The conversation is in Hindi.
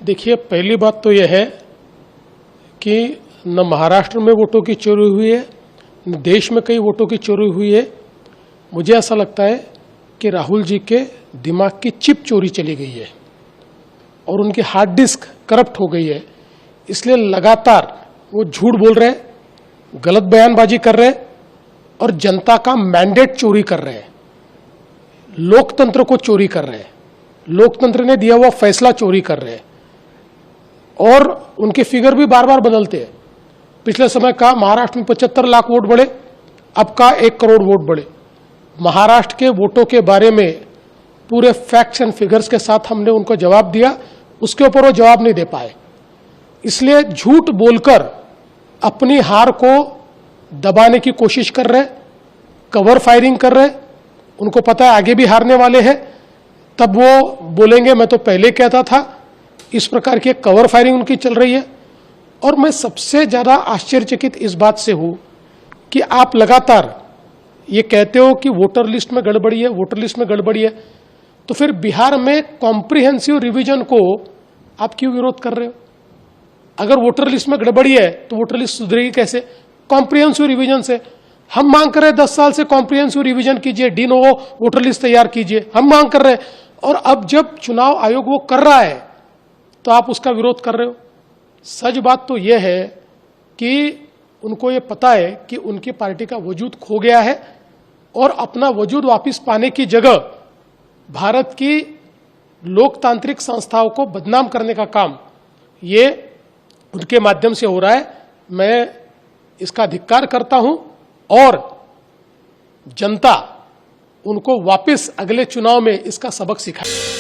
देखिए, पहली बात तो यह है कि न महाराष्ट्र में वोटों की चोरी हुई है, न देश में कई वोटों की चोरी हुई है। मुझे ऐसा लगता है कि राहुल जी के दिमाग की चिप चोरी चली गई है और उनकी हार्ड डिस्क करप्ट हो गई है। इसलिए लगातार वो झूठ बोल रहे हैं, गलत बयानबाजी कर रहे हैं और जनता का मैंडेट चोरी कर रहे हैं, लोकतंत्र को चोरी कर रहे हैं, लोकतंत्र ने दिया हुआ फैसला चोरी कर रहे हैं। और उनके फिगर भी बार बार बदलते हैं। पिछले समय का महाराष्ट्र में 75 लाख वोट बढ़े, अब का 1 करोड़ वोट बढ़े। महाराष्ट्र के वोटों के बारे में पूरे फैक्ट्स एंड फिगर्स के साथ हमने उनको जवाब दिया, उसके ऊपर वो जवाब नहीं दे पाए। इसलिए झूठ बोलकर अपनी हार को दबाने की कोशिश कर रहे, कवर फायरिंग कर रहे। उनको पता है आगे भी हारने वाले हैं, तब वो बोलेंगे मैं तो पहले कहता था। इस प्रकार की कवर फायरिंग उनकी चल रही है। और मैं सबसे ज्यादा आश्चर्यचकित इस बात से हूं कि आप लगातार ये कहते हो कि वोटर लिस्ट में गड़बड़ी है, वोटर लिस्ट में गड़बड़ी है, तो फिर बिहार में कॉम्प्रिहेंसिव रिवीजन को आप क्यों विरोध कर रहे हो? अगर वोटर लिस्ट में गड़बड़ी है तो वोटर लिस्ट सुधरेगी कैसे? कॉम्प्रिहेंसिव रिवीजन से। हम मांग कर रहे हैं 10 साल से कॉम्प्रिहेंसिव रिवीजन कीजिए, डी नोवो वोटर लिस्ट तैयार कीजिए, हम मांग कर रहे हैं। और अब जब चुनाव आयोग वो कर रहा है तो आप उसका विरोध कर रहे हो। सच बात तो यह है कि उनको ये पता है कि उनकी पार्टी का वजूद खो गया है और अपना वजूद वापस पाने की जगह भारत की लोकतांत्रिक संस्थाओं को बदनाम करने का काम ये उनके माध्यम से हो रहा है। मैं इसका धिक्कार करता हूं और जनता उनको वापस अगले चुनाव में इसका सबक सिखाए।